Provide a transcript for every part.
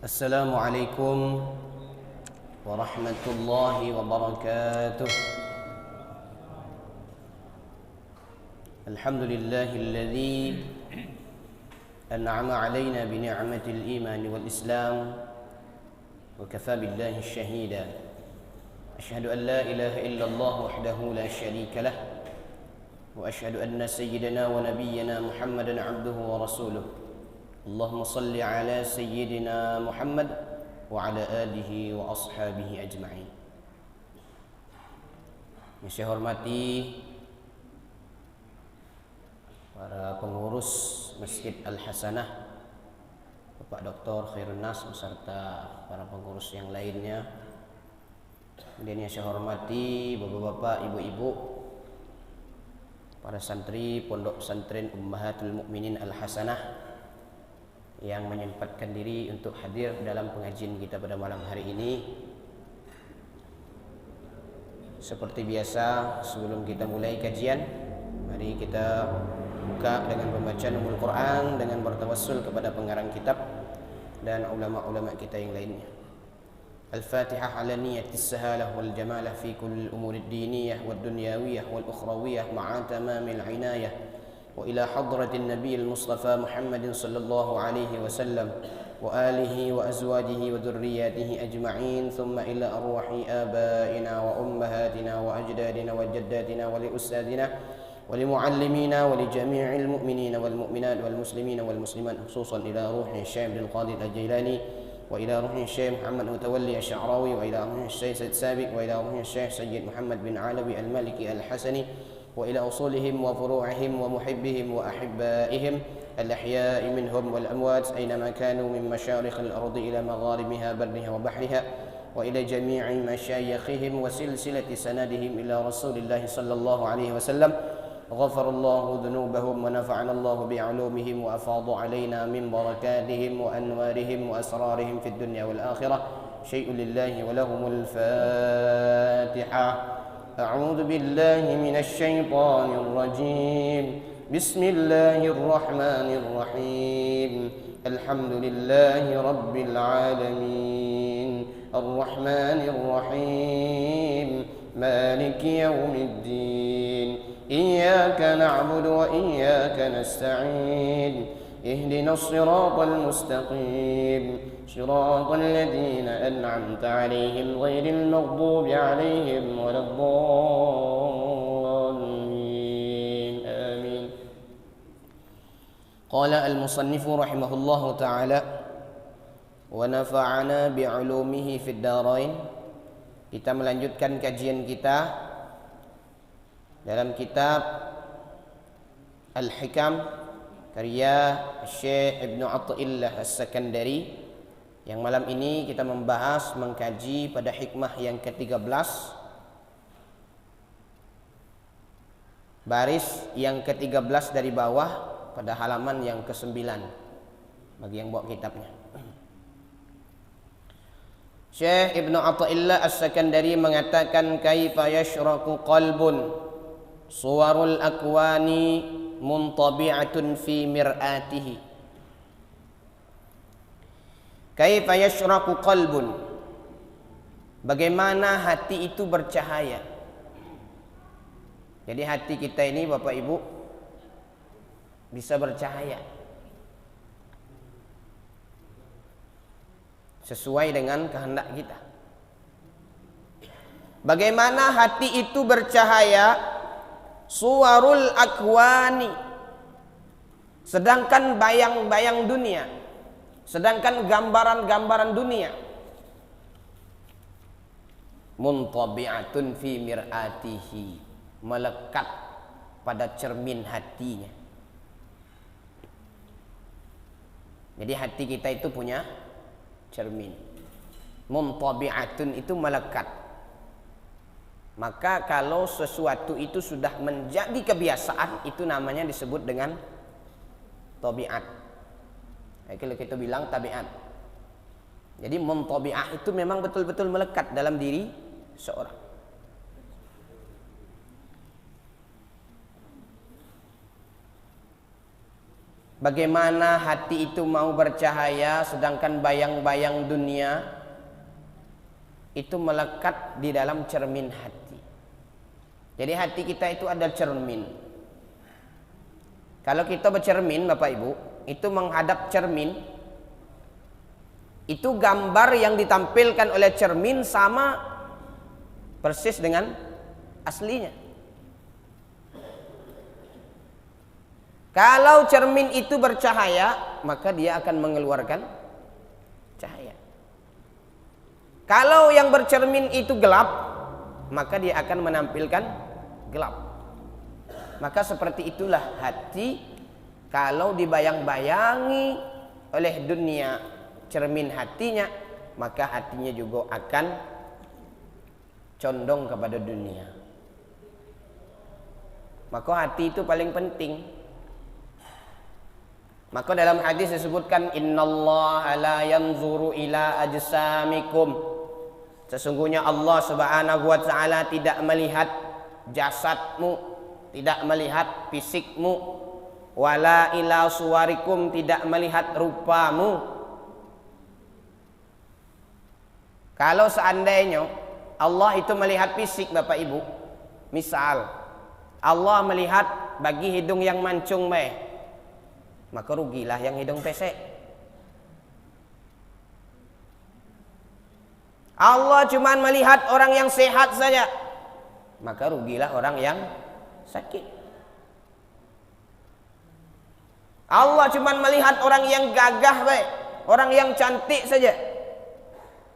Assalamualaikum warahmatullahi wabarakatuh. Alhamdulillahilladzi an'ama 'alaina bi ni'matil iman wal islam wa kafa billahi shahida. Asyhadu an la ilaha illallah wahdahu la syarika lah wa asyhadu anna sayyidana wa nabiyyana Muhammadan 'abduhu wa rasuluh. Allahumma salli ala sayyidina Muhammad wa ala alihi wa ashabihi ajma'in. Yang saya hormati para pengurus Masjid Al-Hasanah, Bapak Dr. Khairun Nas beserta para pengurus yang lainnya. Kemudian yang saya hormati bapak-bapak, ibu-ibu, para santri Pondok Pesantren Ummahatul Mukminin Al-Hasanah yang menyempatkan diri untuk hadir dalam pengajian kita pada malam hari ini. Seperti biasa, sebelum kita mulai kajian, mari kita buka dengan pembacaan Ummul Quran dengan bertawassul kepada pengarang kitab dan ulama-ulama kita yang lainnya. Al-Fatihah ala niyatis sahalah wal jamalah fi kulli umuri diniyah wad dunyawiyah wal ukhrawiyah ma'a tamamil inayah وإلى حضرة النبي المصطفى محمد صلى الله عليه وسلم وآله وأزواجه وذرياته أجمعين ثم إلى أرواح آبائنا وأمهاتنا وأجدادنا وجداتنا ولأستاذنا ولمعلمينا ولجميع المؤمنين والمؤمنات والمسلمين والمسلمات خصوصا إلى روح الشيخ عبد القادر الجيلاني وإلى روح الشيخ محمد متولي الشعراوي وإلى روح الشيخ سيد سابق وإلى روح الشيخ سيد محمد بن علوي المالكي الحسني وإلى أصولهم وفروعهم ومحبهم وأحبائهم الأحياء منهم والأموات أينما كانوا من مشارق الأرض إلى مغاربها برها وبحرها وإلى جميع مشايخهم وسلسلة سندهم إلى رسول الله صلى الله عليه وسلم غفر الله ذنوبهم ونفعنا الله بعلومهم وأفاض علينا من بركاتهم وأنوارهم وأسرارهم في الدنيا والآخرة شيء لله ولهم الفاتحة. أعوذ بالله من الشيطان الرجيم بسم الله الرحمن الرحيم الحمد لله رب العالمين الرحمن الرحيم مالك يوم الدين إياك نعبد وإياك نستعين اهدنا الصراط المستقيم صراط الذين أنعمت عليهم غير المغضوب عليهم ولا الضالين آمين. قال المصنف رحمه الله تعالى ونفعنا بعلومه في الدارين. Kita melanjutkan kajian kita dalam kitab Al-Hikam karya Syekh Ibnu Athaillah As-Sakandari, yang malam ini kita membahas mengkaji pada hikmah yang ke-13, baris yang ke-13 dari bawah pada halaman yang ke-9 bagi yang bawa kitabnya. Syekh Ibnu Athaillah As-Sakandari mengatakan kaifa yashraqu qalbun suwarul akwani muntabi'atun fi mir'atihi. Kaifa yashraqu qalbun, bagaimana hati itu bercahaya. Jadi hati kita ini Bapak Ibu bisa bercahaya sesuai dengan kehendak kita. Bagaimana hati itu bercahaya? Suwarul akwani, sedangkan bayang-bayang dunia, sedangkan gambaran-gambaran dunia, muntabi'atun fi mir'atihi, melekat pada cermin hatinya. Jadi hati kita itu punya cermin. Muntabi'atun itu melekat. Maka kalau sesuatu itu sudah menjadi kebiasaan, itu namanya disebut dengan tabiat. Kalau kita bilang tabiat. Jadi muntabi'ah itu memang betul-betul melekat dalam diri seorang. Bagaimana hati itu mau bercahaya sedangkan bayang-bayang dunia itu melekat di dalam cermin hati. Jadi hati kita itu ada cermin. Kalau kita bercermin Bapak Ibu, itu menghadap cermin, itu gambar yang ditampilkan oleh cermin sama persis dengan aslinya. Kalau cermin itu bercahaya, maka dia akan mengeluarkan cahaya. Kalau yang bercermin itu gelap, maka dia akan menampilkan gelap. Maka seperti itulah hati, kalau dibayang-bayangi oleh dunia cermin hatinya, maka hatinya juga akan condong kepada dunia. Maka hati itu paling penting. Maka dalam hadis disebutkan innallaha la yanzuru ila ajsamikum. Sesungguhnya Allah Subhanahu wa taala tidak melihat jasadmu, tidak melihat fisikmu, wala ila suwarikum, tidak melihat rupamu. Kalau seandainya Allah itu melihat fisik Bapak Ibu, misal Allah melihat bagi hidung yang mancung baik, maka rugilah yang hidung pesek. Allah cuma melihat orang yang sehat saja, maka rugilah orang yang sakit. Allah cuma melihat orang yang gagah baik, orang yang cantik saja,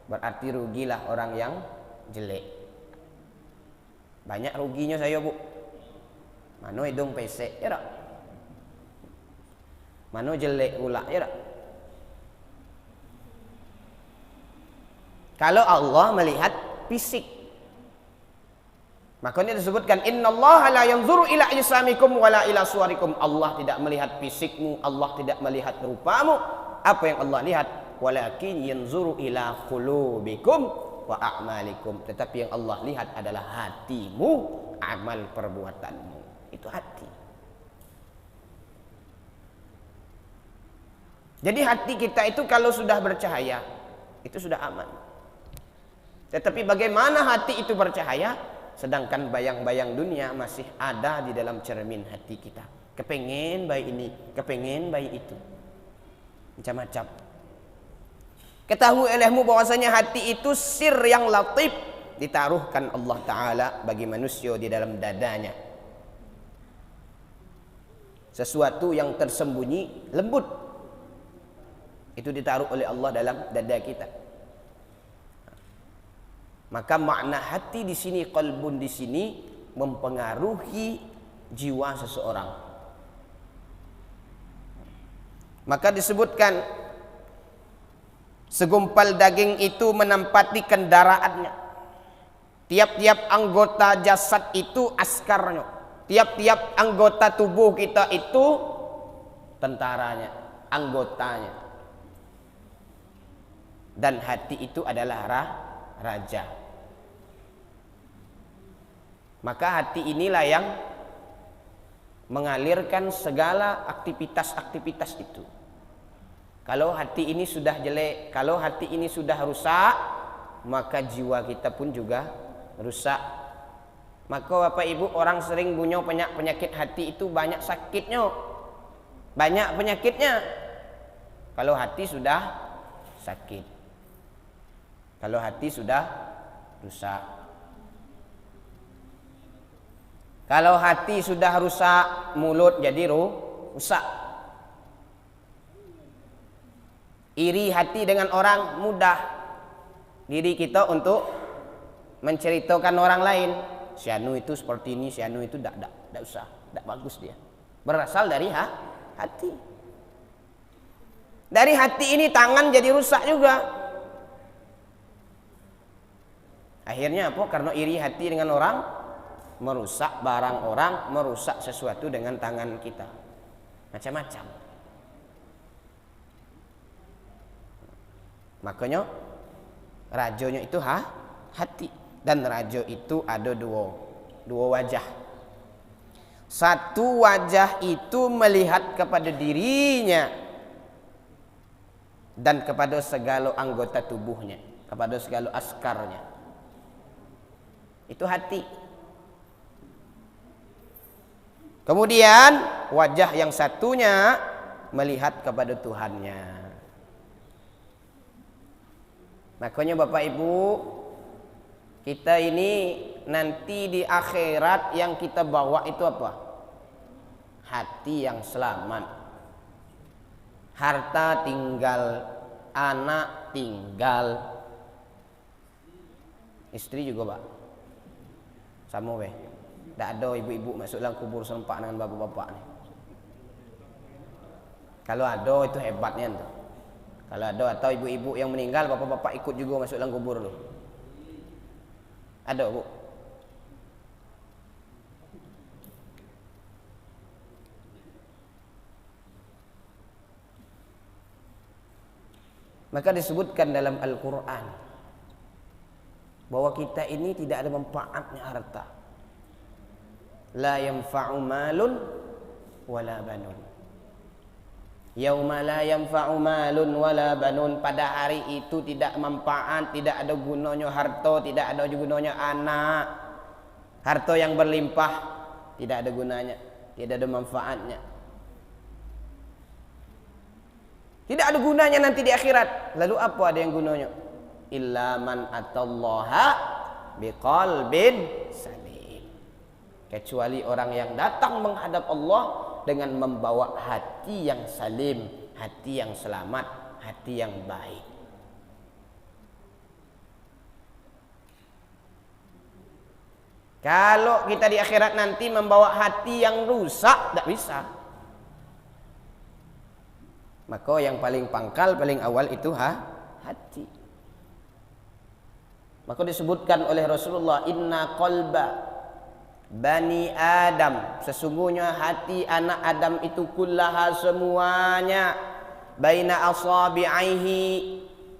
berarti rugilah orang yang jelek. Banyak ruginya saya Bu. Mano hidung pesek ya tak? Mano jelek pula ya tak? Kalau Allah melihat fisik, makanya disebutkan innallaha la yanzuru ila ajsamikum wala ila suwarikum. Allah tidak melihat fisikmu, Allah tidak melihat rupamu. Apa yang Allah lihat? Walakin yanzuru ila qulubikum wa a'malikum. Tetapi yang Allah lihat adalah hatimu, amal perbuatanmu. Itu hati. Jadi hati kita itu kalau sudah bercahaya, itu sudah aman. Tetapi bagaimana hati itu bercahaya, sedangkan bayang-bayang dunia masih ada di dalam cermin hati kita. Kepengen baik ini, kepengen baik itu, macam-macam. Ketahui olehmu bahwasanya hati itu sir yang latif, ditaruhkan Allah Ta'ala bagi manusia di dalam dadanya. Sesuatu yang tersembunyi, lembut, itu ditaruh oleh Allah dalam dada kita. Maka makna hati di sini, qalbun di sini, mempengaruhi jiwa seseorang. Maka disebutkan segumpal daging itu menempati kendaraannya. Tiap-tiap anggota jasad itu askarnya. Tiap-tiap anggota tubuh kita itu tentaranya, anggotanya. Dan hati itu adalah raja. Maka hati inilah yang mengalirkan segala aktivitas-aktivitas itu. Kalau hati ini sudah jelek, kalau hati ini sudah rusak, maka jiwa kita pun juga rusak. Maka Bapak Ibu, orang sering punya penyakit hati itu banyak sakitnya, banyak penyakitnya. Kalau hati sudah sakit, kalau hati sudah rusak. Kalau hati sudah rusak, mulut jadi rusak. Iri hati dengan orang, mudah diri kita untuk menceritakan orang lain. Si anu itu seperti ini, si anu itu tidak usah, tidak bagus dia. Berasal dari hati. Dari hati ini tangan jadi rusak juga. Akhirnya apa? Karena iri hati dengan orang, merusak barang orang, merusak sesuatu dengan tangan kita. Macam-macam. Makanya rajonya itu hati. Dan rajo itu ada dua wajah. Satu wajah itu melihat kepada dirinya dan kepada segala anggota tubuhnya, kepada segala askarnya. Itu hati. Kemudian wajah yang satunya melihat kepada Tuhannya. Makanya Bapak Ibu, kita ini nanti di akhirat yang kita bawa itu apa? Hati yang selamat. Harta tinggal, anak tinggal, istri juga Pak. Sama weh. Tak ada ibu-ibu masuk dalam kubur sempak dengan bapak-bapak ni. Kalau ada itu hebatnya tu. Kalau ada atau ibu-ibu yang meninggal, bapak-bapak ikut juga masuk dalam kubur tu. Ada Bu? Maka disebutkan dalam Al-Quran bahwa kita ini tidak ada manfaatnya harta. La yanfa'u malun wala banun. Yauma la yanfa'u malun wala banun. Pada hari itu tidak manfaat, tidak ada gunanya harta, tidak ada gunanya anak. Harta yang berlimpah tidak ada gunanya, tidak ada manfaatnya. Tidak ada gunanya nanti di akhirat. Lalu apa ada yang gunanya? Illa man atallaha biqalbin salim. Kecuali orang yang datang menghadap Allah dengan membawa hati yang salim, hati yang selamat, hati yang baik. Kalau kita di akhirat nanti membawa hati yang rusak, tidak bisa. Maka yang paling pangkal, paling awal itu hati. Maka disebutkan oleh Rasulullah, inna qalba Bani Adam, sesungguhnya hati anak Adam itu kullaha semuanya, baina asabi'aihi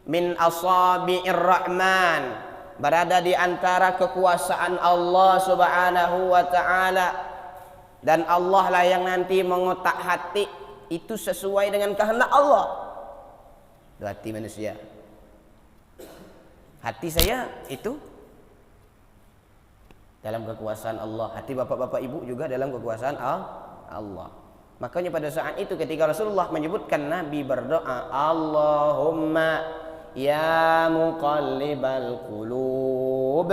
min asabi'ir rahman, berada di antara kekuasaan Allah subhanahu wa ta'ala. Dan Allah lah yang nanti mengotak hati itu sesuai dengan kehendak Allah. Itu hati manusia. Hati saya itu dalam kekuasaan Allah. Hati bapak-bapak ibu juga dalam kekuasaan Allah. Makanya pada saat itu ketika Rasulullah menyebutkan, Nabi berdoa, Allahumma ya muqallibal qulub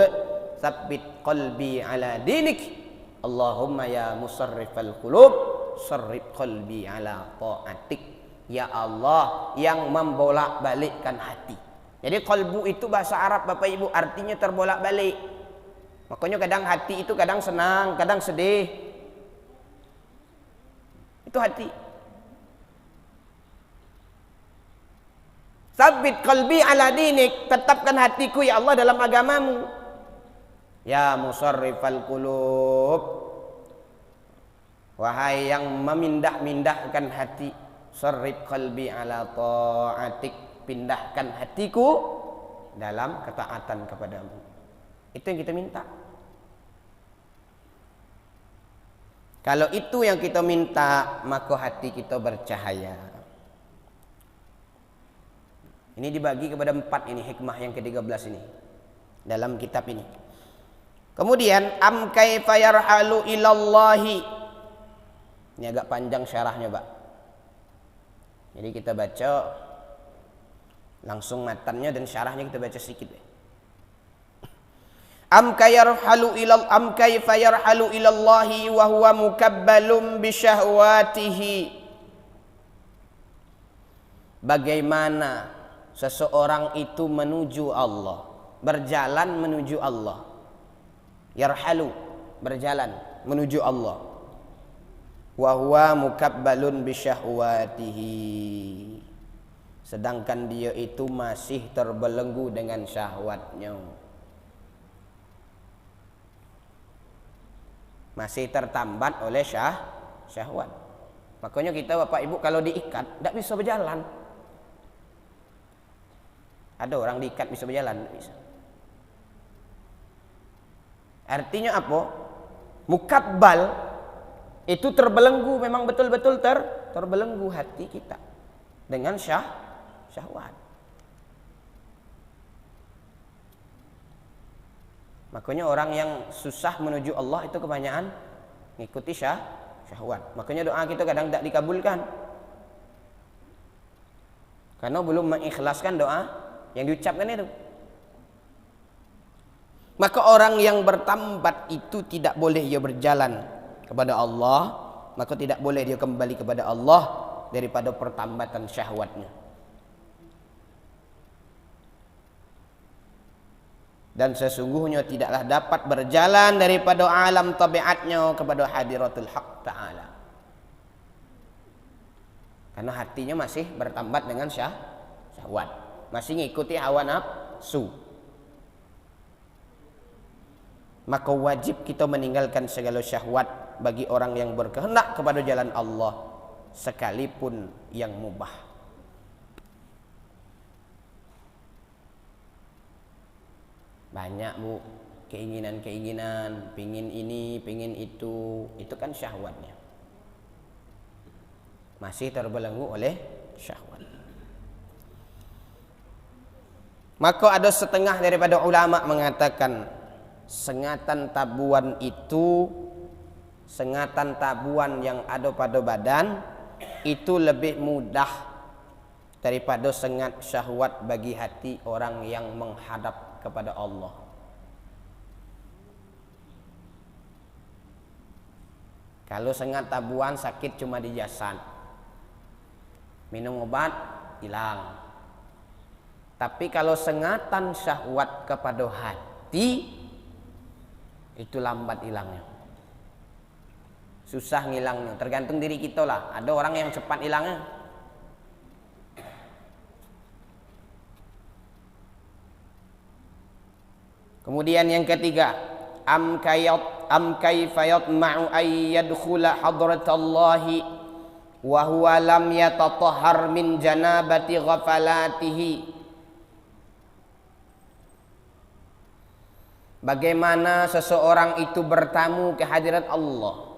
tsabbit qalbi ala dinik. Allahumma ya musarrifal qulub sarrif qalbi ala ta'atik. Ya Allah yang membolak-balikkan hati. Jadi qalbu itu bahasa Arab Bapak Ibu, artinya terbolak-balik. Makanya kadang hati itu kadang senang, kadang sedih. Itu hati. Sabit qalbi ala dinik, tetapkan hatiku ya Allah dalam agamamu. Ya musarrifal qulub, wahai yang memindah-mindahkan hati, sarrif qalbi ala ta'atik, pindahkan hatiku dalam ketaatan kepadamu. Itu yang kita minta. Kalau itu yang kita minta, maka hati kita bercahaya. Ini dibagi kepada 4 ini, hikmah yang ke-13 ini dalam kitab ini. Kemudian am kaifa yarhalu ilallahi. Ini agak panjang syarahnya, Pak. Jadi kita baca langsung matannya dan syarahnya kita baca sedikit. Am kaifa yarhalu ilallahi wa huwa mukabbalum bi syahwatihi. Bagaimana seseorang itu menuju Allah, berjalan menuju Allah. Yarhalu, berjalan menuju Allah. Wa huwa mukabbalun bi syahwatihi. Sedangkan dia itu masih terbelenggu dengan syahwatnya. Masih tertambat oleh syahwat. Makanya kita Bapak Ibu kalau diikat tidak bisa berjalan. Ada orang diikat bisa berjalan, tidak bisa. Artinya apa? Mukabbal Itu terbelenggu, memang betul-betul terbelenggu hati kita dengan syahwat. Makanya orang yang susah menuju Allah itu kebanyakan ngikuti syahwat. Makanya doa kita kadang tidak dikabulkan. Karena belum mengikhlaskan doa yang diucapkan itu. Maka orang yang bertambat itu tidak boleh dia berjalan kepada Allah, maka tidak boleh dia kembali kepada Allah daripada pertambatan syahwatnya. Dan sesungguhnya tidaklah dapat berjalan daripada alam tabiatnya kepada hadiratul haq ta'ala. Karena hatinya masih bertambat dengan syahwat, masih ngikuti hawa nafsu. Maka wajib kita meninggalkan segala syahwat bagi orang yang berkehendak kepada jalan Allah, sekalipun yang mubah. Banyak bu, keinginan-keinginan, pingin ini, pingin itu kan syahwatnya. Masih terbelenggu oleh syahwat. Maka ada setengah daripada ulama mengatakan sengatan tabuan itu, sengatan tabuan yang ada pada badan itu lebih mudah daripada sengat syahwat bagi hati orang yang menghadap kepada Allah. Kalau sengat tabuan sakit cuma di jasad, minum obat hilang. Tapi kalau sengatan syahwat kepada hati itu lambat hilangnya, susah ngilangnya, tergantung diri kita lah. Ada orang yang cepat hilangnya. Kemudian yang ketiga, am kaifa yatma'u ay yadkhula hadratallahi wa huwa lam yatatahhar min janabati ghafalatihi. Bagaimana seseorang itu bertamu ke hadirat Allah,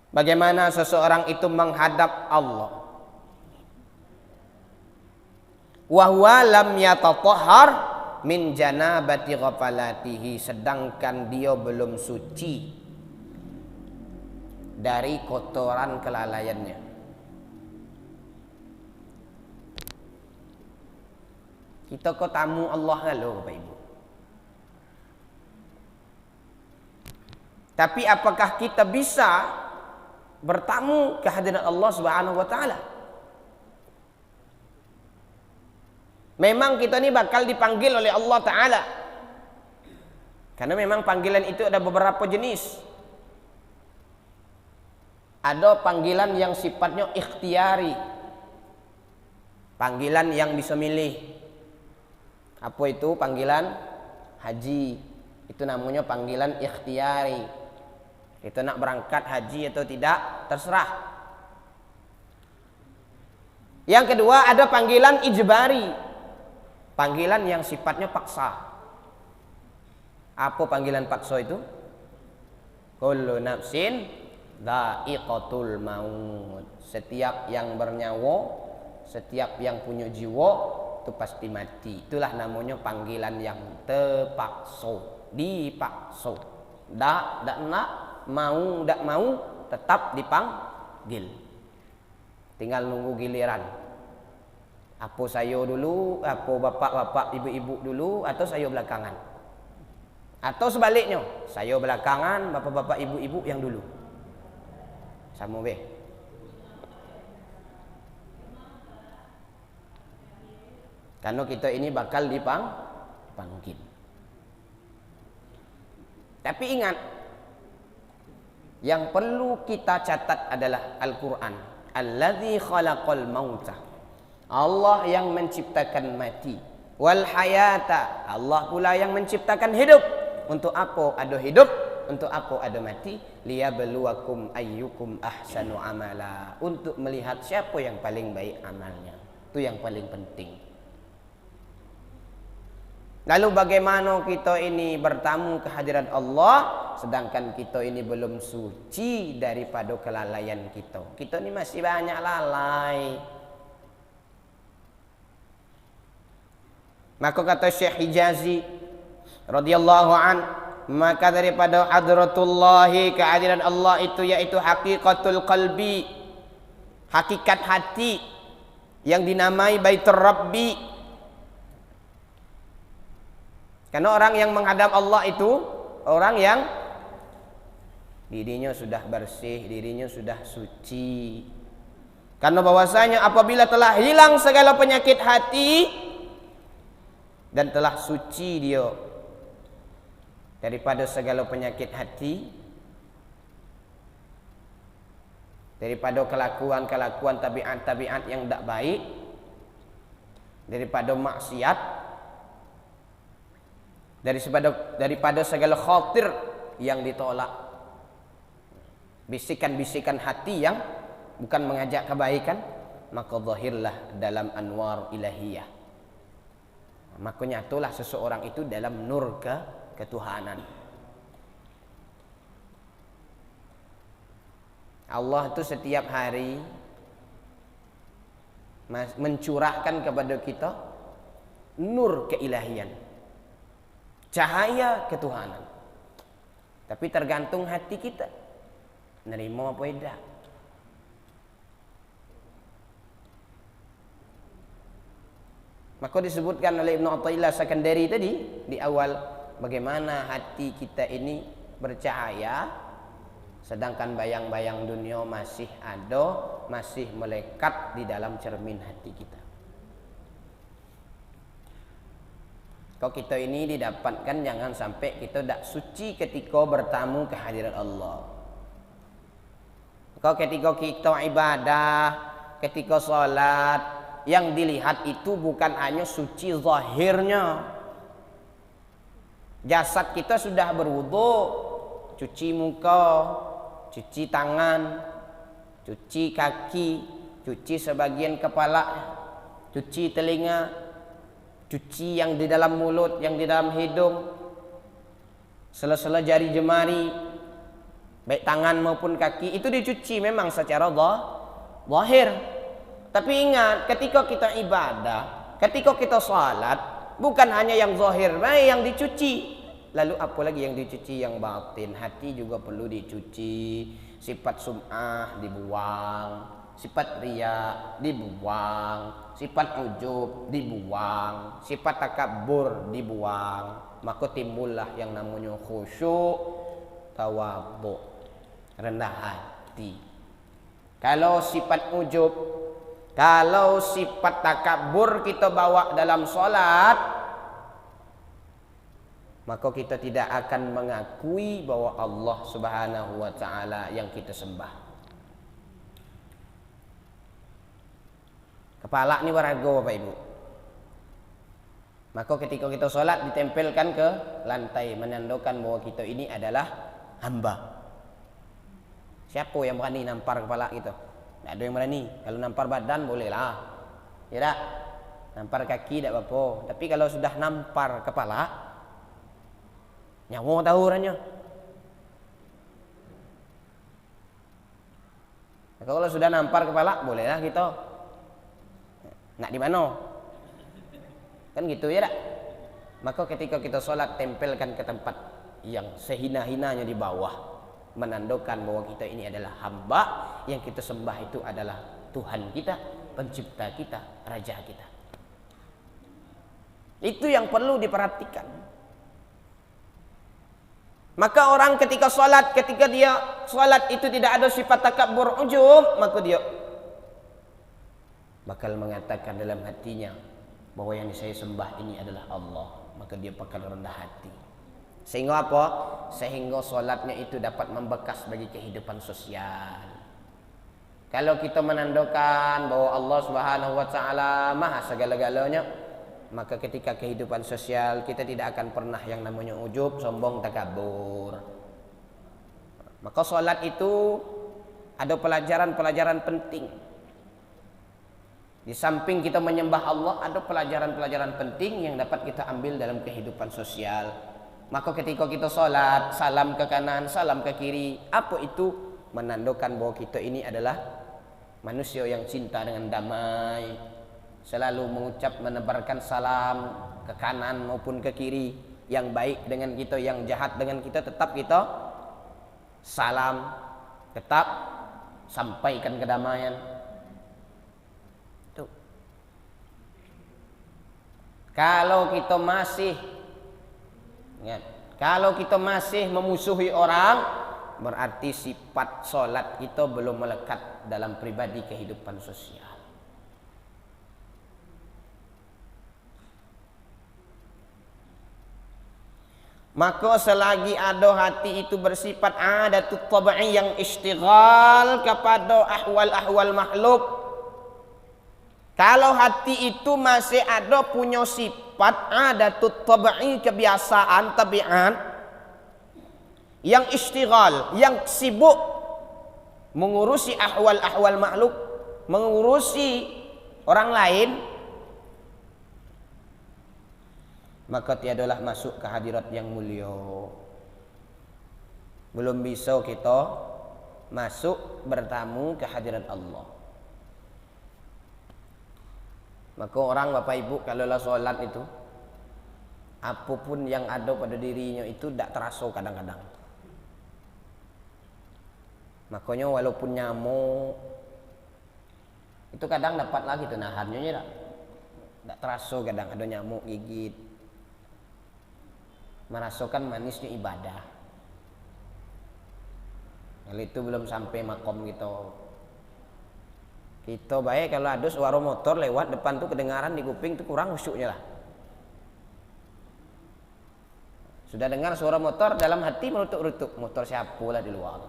bagaimana seseorang itu menghadap Allah, wa huwa lam yatatahhar min janabati ghafalatihi, sedangkan dia belum suci dari kotoran kelalaiannya. Kita kok tamu Allah kalau Bapak Ibu. Tapi apakah kita bisa bertamu ke hadirat Allah Subhanahu wa taala? Memang kita ini bakal dipanggil oleh Allah taala. Karena memang panggilan itu ada beberapa jenis. Ada panggilan yang sifatnya ikhtiari, panggilan yang bisa milih. Apa itu? Panggilan haji, itu namanya panggilan ikhtiari. Kita nak berangkat haji atau tidak terserah. Yang kedua ada panggilan ijbari, panggilan yang sifatnya paksa. Apa panggilan paksa itu? Kullu nafsin dha'iqatul maut. Setiap yang bernyawa, setiap yang punya jiwa itu pasti mati. Itulah namanya panggilan yang terpaksa, dipaksa. Dak nak, mau dak mau tetap dipanggil. Tinggal nunggu giliran. Apa saya dulu, apa bapak-bapak, ibu-ibu dulu, atau saya belakangan. Atau sebaliknya, saya belakangan, bapak-bapak, ibu-ibu yang dulu. Sama be. Karena kita ini bakal dipanggil. Tapi ingat, yang perlu kita catat adalah Al-Quran. Alladzi khalaqal mauta. Allah yang menciptakan mati. Wal hayata. Allah pula yang menciptakan hidup. Untuk apa ada hidup? Untuk apa ada mati? Liyabluwakum ayyukum ahsanu amala. Untuk melihat siapa yang paling baik amalnya. Itu yang paling penting. Lalu bagaimana kita ini bertamu ke hadirat Allah sedangkan kita ini belum suci daripada kelalaian kita. Kita ni masih banyak lalai. Maka kata Syekh Hijazi radhiyallahu an, maka daripada hadratullahi, kehadiran Allah itu yaitu hakikatul qalbi, hakikat hati yang dinamai Baitur Rabbi. Karena orang yang menghadap Allah itu orang yang dirinya sudah bersih, dirinya sudah suci. Karena bahwasanya apabila telah hilang segala penyakit hati dan telah suci dia daripada segala penyakit hati, daripada kelakuan-kelakuan tabiat-tabiat yang tidak baik, daripada maksiat, daripada segala khatir yang ditolak, bisikan-bisikan hati yang bukan mengajak kebaikan, maka zahirlah dalam anwar ilahiyah. Maka nyatulah seseorang itu dalam nur ketuhanan. Allah itu setiap hari mencurahkan kepada kita nur keilahian, cahaya ketuhanan. Tapi tergantung hati kita nerima apa tidak. Maka disebutkan oleh Ibnu Athaillah Sakandari tadi di awal, bagaimana hati kita ini bercahaya sedangkan bayang-bayang dunia masih ada, masih melekat di dalam cermin hati kita. Kalau kita ini didapatkan jangan sampai kita tidak suci ketika bertamu ke hadirat Allah. Kalau ketika kita ibadah, ketika salat, yang dilihat itu bukan hanya suci zahirnya. Jasad kita sudah berwudu, cuci muka, cuci tangan, cuci kaki, cuci sebagian kepala, cuci telinga, cuci yang di dalam mulut, yang di dalam hidung, sela-sela jari jemari, baik tangan maupun kaki, itu dicuci memang secara zahir. Tapi ingat, ketika kita ibadah, ketika kita salat, bukan hanya yang zahir baik yang dicuci. Lalu apa lagi yang dicuci? Yang batin. Hati juga perlu dicuci. Sifat sum'ah dibuang, sifat riya dibuang, sifat ujub dibuang, sifat takabur dibuang. Maka timbullah yang namanya khusyuk, tawadhu, rendah hati. Kalau sifat ujub, kalau sifat takabur kita bawa dalam solat, maka kita tidak akan mengakui bahwa Allah Subhanahu wa ta'ala yang kita sembah. Kepala ini berharga Bapak Ibu. Maka ketika kita sholat ditempelkan ke lantai, menandakan bahwa kita ini adalah hamba. Siapa yang berani nampar kepala kita? Tidak ada yang berani. Kalau nampar badan bolehlah, ya tak? Nampar kaki tidak apa-apa. Tapi kalau sudah nampar kepala, nyawa tahu orangnya. Kalau sudah nampar kepala, bolehlah kita. Nak di mana? Kan gitu ya tak? Maka ketika kita sholat, tempelkan ke tempat yang sehina-hinanya di bawah, menandakan bahwa kita ini adalah hamba, yang kita sembah itu adalah Tuhan kita, pencipta kita, raja kita. Itu yang perlu diperhatikan. Maka orang ketika sholat, ketika dia sholat itu tidak ada sifat takabur ujub, maka dia bakal mengatakan dalam hatinya bahwa yang saya sembah ini adalah Allah. Maka dia bakal rendah hati. Sehingga apa? Sehingga solatnya itu dapat membekas bagi kehidupan sosial. Kalau kita menandakan bahwa Allah Subhanahu wa ta'ala maha segala-galanya, maka ketika kehidupan sosial kita tidak akan pernah yang namanya ujub, sombong, takabur. Maka solat itu ada pelajaran-pelajaran penting. Di samping kita menyembah Allah, ada pelajaran-pelajaran penting yang dapat kita ambil dalam kehidupan sosial. Maka ketika kita sholat, salam ke kanan, salam ke kiri, apa itu? Menandakan bahwa kita ini adalah manusia yang cinta dengan damai, selalu mengucap, menebarkan salam ke kanan maupun ke kiri, yang baik dengan kita, yang jahat dengan kita, tetap kita salam, tetap sampaikan kedamaian. Tuh. Kalau kita masih memusuhi orang, berarti sifat sholat kita belum melekat dalam pribadi kehidupan sosial. Maka selagi ada hati itu bersifat adatut tabai yang istighal kepada ahwal-ahwal makhluk, kalau hati itu masih ada punya sifat adatut tabai, kebiasaan tabiat yang istighal, yang sibuk mengurusi ahwal-ahwal makhluk, mengurusi orang lain, maka tiadalah masuk ke hadirat yang mulia. Belum bisa kita masuk bertamu ke hadirat Allah. Maka orang Bapak Ibu kalau lah solat itu, apapun yang ada pada dirinya itu tidak terasa kadang-kadang. Makanya walaupun nyamuk itu kadang dapat lagi tuh nahannya, tidak terasa kadang ada nyamuk gigit. Merasakan manisnya ibadah. Kalau itu belum sampai makom gitu. Kita baik kalau ada suara motor lewat depan tuh kedengaran di kuping tuh kurang khusyuknya lah. Sudah dengar suara motor, dalam hati menutup-nutup, motor siapa lah di luar.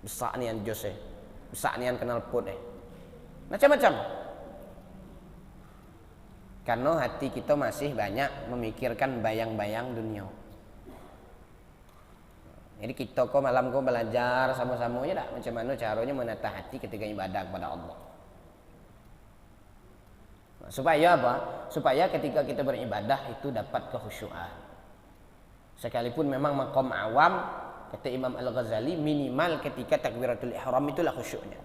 Besar nian jos besar nian kenal pot macam-macam. Karena hati kita masih banyak memikirkan bayang-bayang dunia. Jadi kita kok malam kok belajar sama-sama aja dah macam mana caranya menata hati ketika ibadah kepada Allah. Supaya apa? Supaya ketika kita beribadah itu dapat kekhusyuan. Sekalipun memang maqam awam, kata Imam Al-Ghazali, minimal ketika takbiratul ihram itulah khusyuknya.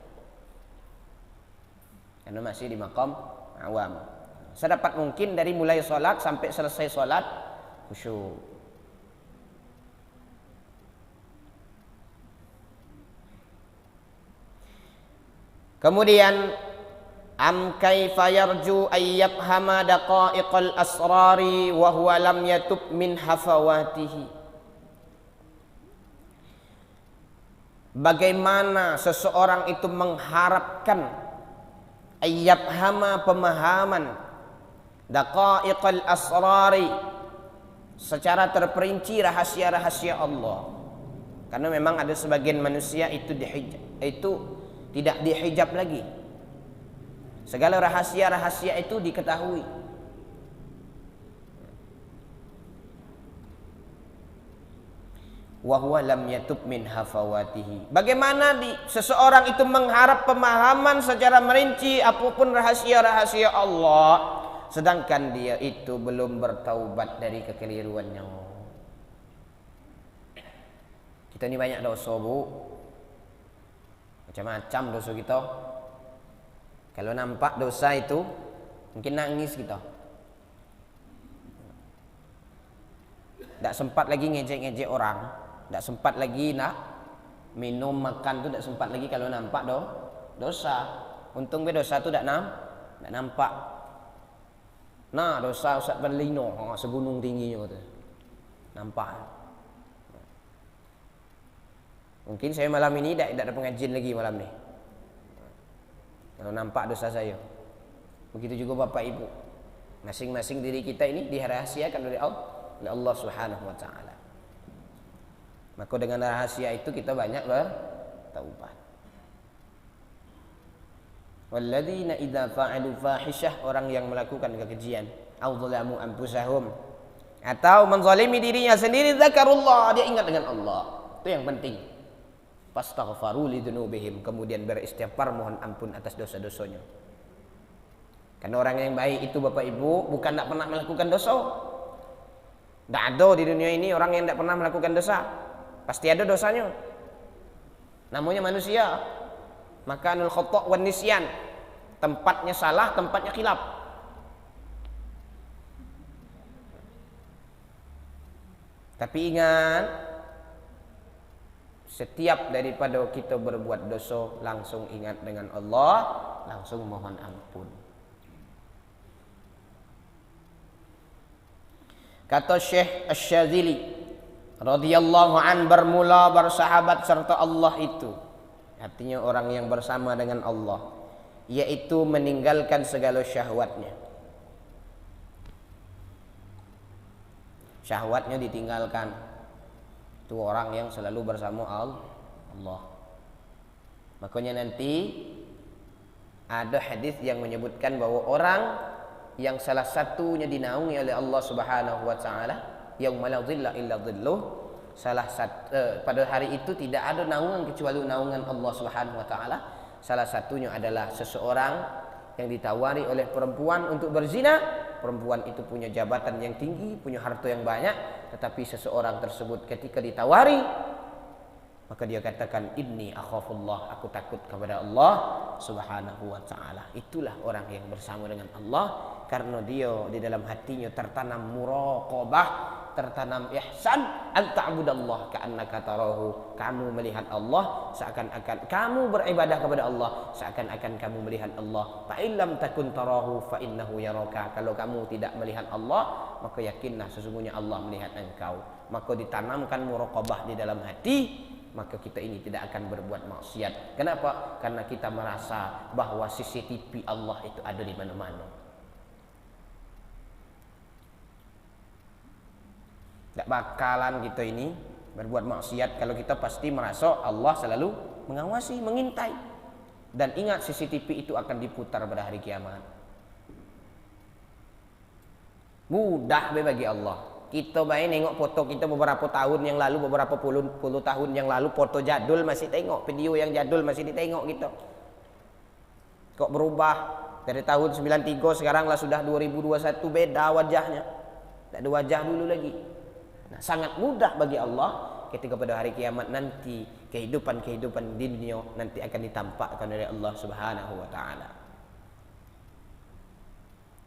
Karena masih di maqam awam. Sedapat mungkin dari mulai sholat sampai selesai sholat khusyuk. Kemudian am kaifa yarju ay yafhama daqa'iqal asrari wa huwa lam yatub min hafawatihi. Bagaimana seseorang itu mengharapkan ay yafhama pemahaman daqa'iqal asrari, secara terperinci rahasia-rahasia Allah. Karena memang ada sebagian manusia itu tidak dihijab lagi. Segala rahasia-rahasia itu diketahui. Wa huwa lam yatub min hafawatihi. Bagaimana seseorang itu mengharap pemahaman secara merinci apapun rahasia-rahasia Allah, sedangkan dia itu belum bertaubat dari kekeliruannya. Kita ini banyak dosa, Bu. Macam-macam dosa kita. Kalau nampak dosa itu mungkin nangis kita. Tak sempat lagi ngejek-ngejek orang, tak sempat lagi nak minum makan tu, tak sempat lagi kalau nampak dosa. Untung dosa tu tak nampak. Nah, dosa Ustaz Berlino segunung tingginya tu. Nampak. Mungkin saya malam ini tak ada pengajian lagi malam ni. Kalau nampak dosa saya. Begitu juga Bapak Ibu. Masing-masing diri kita ini dirahasiakan oleh Allah Subhanahu wa taala. Maka dengan rahasia itu kita banyak bertaubat. Walladzina idza fa'alu fahishah, orang yang melakukan kekejian, au zalamu anfusahum, atau menzalimi dirinya sendiri, zakarullah, dia ingat dengan Allah. Itu yang penting. Fastaghfaru lidzunubihim, kemudian beristighfar mohon ampun atas dosa-dosanya. Karena orang yang baik itu Bapak Ibu bukan tidak pernah melakukan dosa. Tidak ada di dunia ini orang yang tidak pernah melakukan dosa. Pasti ada dosanya. Namanya manusia. Makanul khata' wan nisyan. Tempatnya salah, tempatnya khilaf. Tapi ingat, setiap daripada kita berbuat dosa, langsung ingat dengan Allah, langsung mohon ampun. Kata Syekh Asy-Syadzili radhiyallahu an, bermula bersahabat serta Allah itu, artinya orang yang bersama dengan Allah, yaitu meninggalkan segala syahwatnya. Syahwatnya ditinggalkan. Itu orang yang selalu bersama Allah. Makanya nanti ada hadis yang menyebutkan bahwa orang yang salah satunya dinaungi oleh Allah Subhanahu wa taala, yauma la dhilla illa dhilluh, pada hari itu tidak ada naungan kecuali naungan Allah Subhanahu wa taala. Salah satunya adalah seseorang yang ditawari oleh perempuan untuk berzina. Perempuan itu punya jabatan yang tinggi, punya harta yang banyak, tetapi seseorang tersebut ketika ditawari, maka dia katakan, inni akhafullah, aku takut kepada Allah Subhanahu wa taala. Itulah orang yang bersama dengan Allah, karena dia di dalam hatinya tertanam muraqabah, tertanam ihsan, an ta'budallah ka'annaka tarahu. Kamu melihat Allah seakan-akan kamu beribadah kepada Allah, seakan-akan kamu melihat Allah. Fa illam takun tarahu fa innahu yaraka. Kalau kamu tidak melihat Allah, maka yakinlah sesungguhnya Allah melihat engkau. Maka ditanamkan muraqabah di dalam hati, maka kita ini tidak akan berbuat maksiat. Kenapa? Karena kita merasa bahwa CCTV Allah itu ada di mana-mana. Tidak bakalan kita ini berbuat maksiat kalau kita pasti merasa Allah selalu mengawasi, mengintai. Dan ingat, CCTV itu akan diputar pada hari kiamat. Mudah bagi Allah. Kita baik nengok foto kita beberapa tahun yang lalu, beberapa puluh tahun yang lalu, foto jadul masih tengok, video yang jadul masih ditengok kita. Kok berubah dari tahun 93 sekarang lah sudah 2021, beda wajahnya. Tak ada wajah dulu lagi. Nah, sangat mudah bagi Allah ketika pada hari kiamat nanti kehidupan di dunia nanti akan ditampakkan oleh Allah Subhanahu wa taala.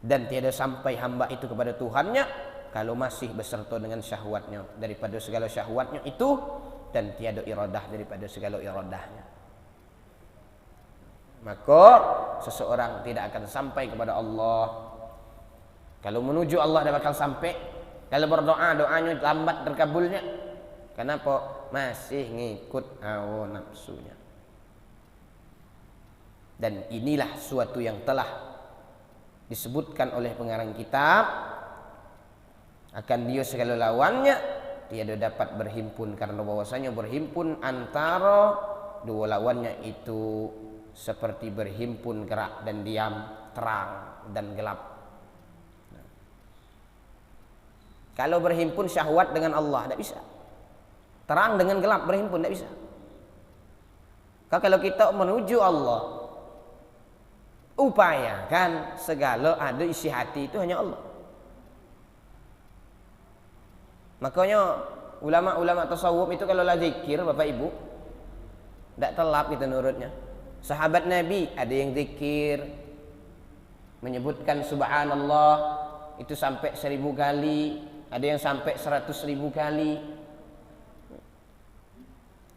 Dan tiada sampai hamba itu kepada Tuhannya kalau masih beserta dengan syahwatnya daripada segala syahwatnya itu, dan tiada iradah daripada segala iradahnya. Maka seseorang tidak akan sampai kepada Allah. Kalau menuju Allah dia bakal sampai. Kalau berdoa, doanya lambat terkabulnya. Kenapa? Masih ngikut hawa nafsunya. Dan inilah suatu yang telah disebutkan oleh pengarang kitab, akan dia segala lawannya tiada dapat berhimpun, karena bahwasanya berhimpun antara dua lawannya itu seperti berhimpun gerak dan diam, terang dan gelap. Kalau berhimpun syahwat dengan Allah tidak bisa. Terang dengan gelap berhimpun tidak bisa. Kalau kita menuju Allah, upayakan segala ada isi hati itu hanya Allah. Makanya ulama-ulama tasawuf itu kalau lah zikir Bapak Ibu, tidak telap kita nurutnya. Sahabat Nabi ada yang zikir menyebutkan subhanallah itu sampai 1000 kali, ada yang sampai 100.000 kali.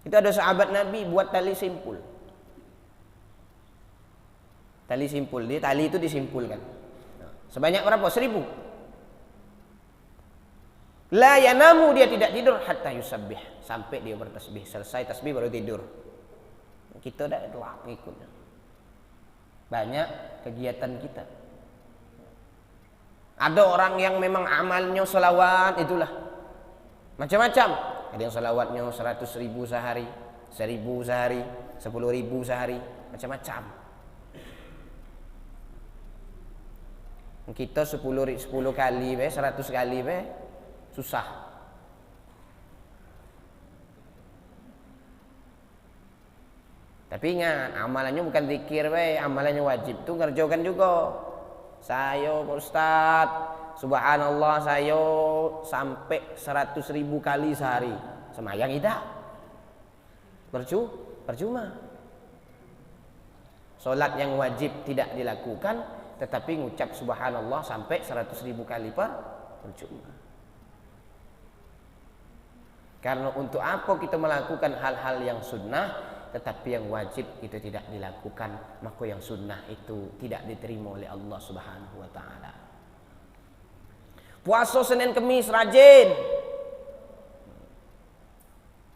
Itu ada sahabat Nabi buat tali simpul. Tali simpul, dia tali itu disimpulkan. Sebanyak berapa? 1000. La yanamu, dia tidak tidur hatta yusabbih, sampai dia bertasbih, selesai tasbih baru tidur. Kita dah telah ikutnya. Banyak kegiatan kita. Ada orang yang memang amalnya selawat itulah macam-macam. Ada yang selawatnya 100.000 sehari, 1000 sehari, 10.000 sehari, macam-macam. Kita 10 kali, 100 kali, susah. Tapi ingat, amalannya bukan zikir we, amalannya wajib tuh ngerjakan juga. Saya Pak Ustaz, subhanallah saya sampai 100.000 kali sehari. Semayang tidak? Percuma. Solat yang wajib tidak dilakukan, tetapi ngucap subhanallah sampai 100.000 kali percuma. Karena untuk apa kita melakukan hal-hal yang sunnah tetapi yang wajib itu tidak dilakukan, maka yang sunnah itu tidak diterima oleh Allah Subhanahu wa taala. Puasa Senin Kemis rajin.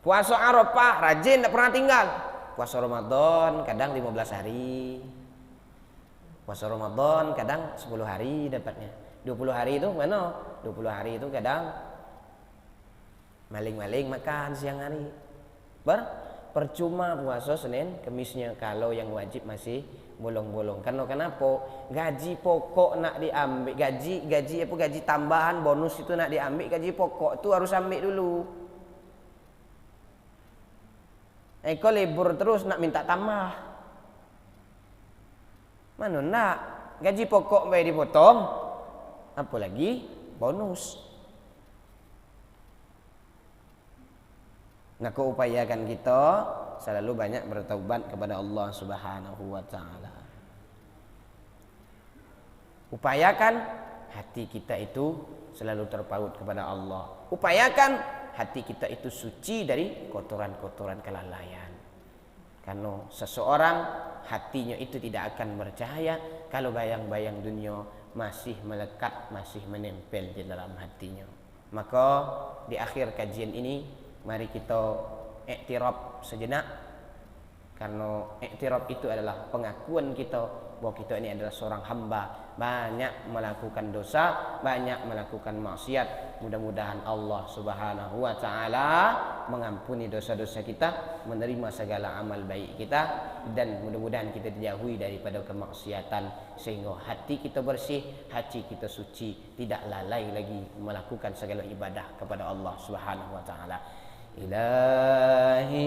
Puasa Arafah rajin, tidak pernah tinggal. Puasa Ramadan kadang 15 hari. Puasa Ramadan kadang 10 hari dapatnya. 20 hari itu mana? 20 hari itu kadang maling-maling makan siang hari. Percuma puasa Senin Kemisnya kalau yang wajib masih bolong-bolong. Karena kenapa? Gaji pokok nak diambil, gaji tambahan bonus itu nak diambil, gaji pokok itu harus ambil dulu. Kau libur terus nak minta tambah. Mana nak? Gaji pokok baik dipotong, apalagi bonus. Nah, keupayakan kita selalu banyak bertaubat kepada Allah Subhanahu wa taala. Upayakan hati kita itu selalu terpaut kepada Allah. Upayakan hati kita itu suci dari kotoran-kotoran kelalaian. Karena seseorang hatinya itu tidak akan bercahaya kalau bayang-bayang dunia masih melekat, masih menempel di dalam hatinya. Maka di akhir kajian ini mari kita iktiraf sejenak, karena iktiraf itu adalah pengakuan kita bahwa kita ini adalah seorang hamba, banyak melakukan dosa, banyak melakukan maksiat. Mudah-mudahan Allah Subhanahu wa taala mengampuni dosa-dosa kita, menerima segala amal baik kita, dan mudah-mudahan kita dijauhi daripada kemaksiatan sehingga hati kita bersih, hati kita suci, tidak lalai lagi melakukan segala ibadah kepada Allah Subhanahu wa taala. Ilahi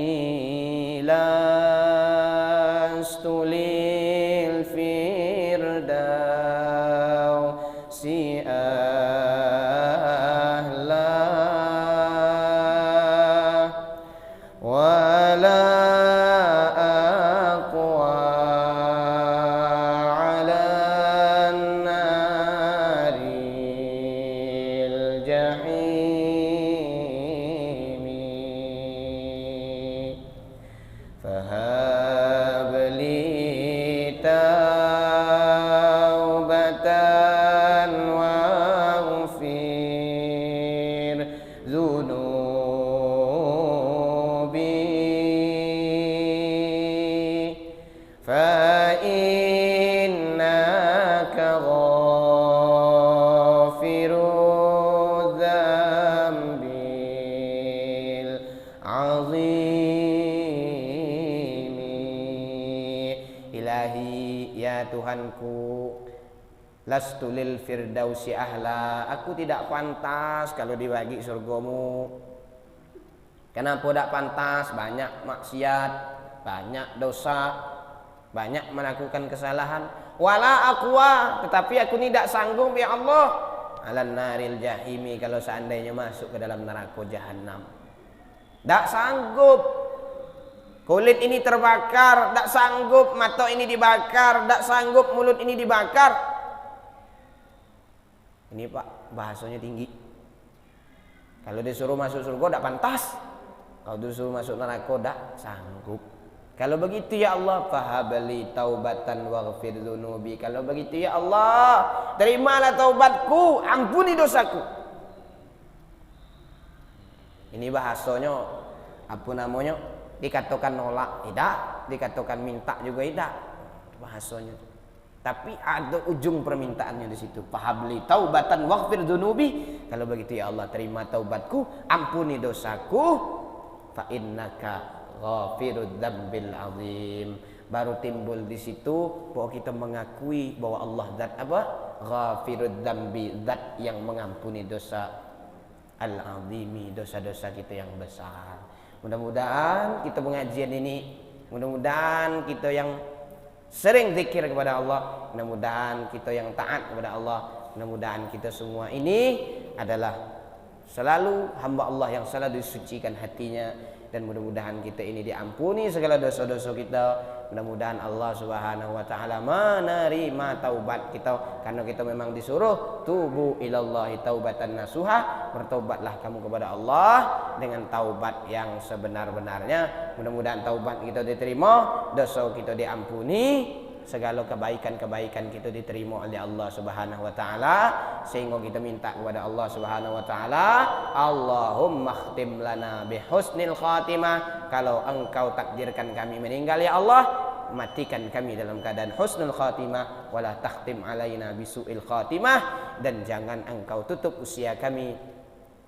lastu lil firdausi ahla wala aqwa ala naril jahim. فهب لي توبة واغفر ذنوبي فإنك غافر الذنب العظيم. Ilahi, ya Tuhanku, lastu lil firdausi ahla, aku tidak pantas kalau dibagi surgamu. Kenapa tidak pantas? Banyak maksiat, banyak dosa, banyak melakukan kesalahan. Wala aqwa, tetapi aku tidak sanggup ya Allah, alan naril jahimi, kalau seandainya masuk ke dalam neraka jahanam. Tidak sanggup. Kulit ini terbakar, tidak sanggup. Mata ini dibakar, tidak sanggup. Mulut ini dibakar. Ini Pak, bahasanya tinggi. Kalau disuruh masuk surga tidak pantas. Kalau disuruh masuk neraka tidak sanggup. Kalau begitu ya Allah, fahabali taubatan waghfir dzunubi. Kalau begitu ya Allah, terimalah taubatku, ampuni dosaku. Ini bahasanya apa namanya? Dikatakan nolak tidak, dikatakan minta juga tidak, bahasanya. Tapi ada ujung permintaannya di situ. Fahabli taubatan waghfir dzunubi. Kalau begitu ya Allah, terima taubatku, ampuni dosaku. Fa innaka ghafirud dzambil azim. Baru timbul di situ bahwa kita mengakui bahwa Allah zat apa? Ghafirud dzambi, zat yang mengampuni dosa al-azimi, dosa-dosa kita yang besar. Mudah-mudahan kita pengajian ini Mudah-mudahan kita yang sering zikir kepada Allah, mudah-mudahan kita yang taat kepada Allah, mudah-mudahan kita semua ini adalah selalu hamba Allah yang selalu disucikan hatinya, dan mudah-mudahan kita ini diampuni segala dosa-dosa kita. Mudah-mudahan Allah Subhanahu wa taala menerima taubat kita, karena kita memang disuruh tubu ilallahi taubatan nasuha, bertobatlah kamu kepada Allah dengan taubat yang sebenar-benarnya. Mudah-mudahan taubat kita diterima, dosa kita diampuni, segala kebaikan-kebaikan kita diterima oleh Allah Subhanahu wa taala, sehingga kita minta kepada Allah Subhanahu wa taala, Allahumma khtim lana bihusnil khatimah. Kalau engkau takdirkan kami meninggal ya Allah, matikan kami dalam keadaan husnul khatimah, wala takhtim alaina bisu'il khatimah, dan jangan engkau tutup usia kami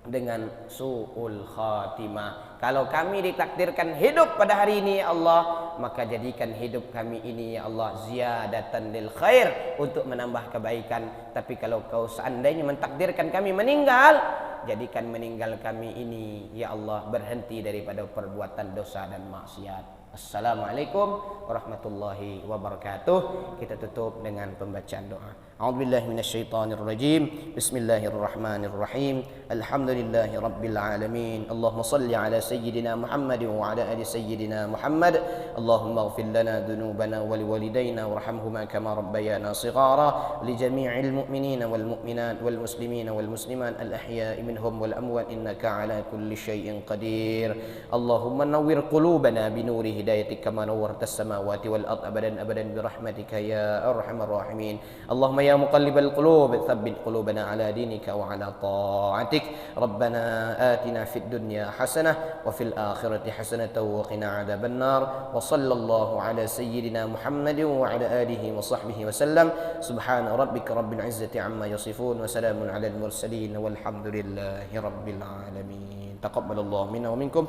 dengan su'ul khatimah. Kalau kami ditakdirkan hidup pada hari ini ya Allah, maka jadikan hidup kami ini ya Allah ziyadatan lil khair, untuk menambah kebaikan. Tapi kalau kau seandainya mentakdirkan kami meninggal, jadikan meninggal kami ini ya Allah berhenti daripada perbuatan dosa dan maksiat. Assalamualaikum warahmatullahi wabarakatuh. Kita tutup dengan pembacaan doa. A'udzubillahi minasyaitonir rajim. Bismillahirrahmanirrahim. Alhamdulillahi rabbil alamin. Allahumma shalli ala sayyidina Muhammad wa ala ali sayyidina Muhammad. Allahumma ighfir lana dhunubana wa liwalidayna warhamhuma kama rabbayana shighara. Li jami'il mu'minina wal mu'minat wal muslimina wal muslimat al ahya'i minhum wal amwat innaka ala kulli syai'in qadir. Allahumma nawwir qulubana bi nuri hidayatik kama nawwartas samawati wal ard abadan abadan bi rahmatika ya arhamar rahimin. Allahumma ya muqallibal qulub tsabbit qulubana ala dinika wa ala ta'atik. Rabbana atina fid dunya hasanah wa fil akhirati hasanatan wa qina adzaban nar. Wa sallallahu ala sayyidina Muhammadin wa ala alihi wa sahbihi wa sallam. Subhana rabbika rabbil izzati amma yasifun wa salamun alal mursalin walhamdulillahi rabbil alamin. Taqabbalallahu minna wa minkum.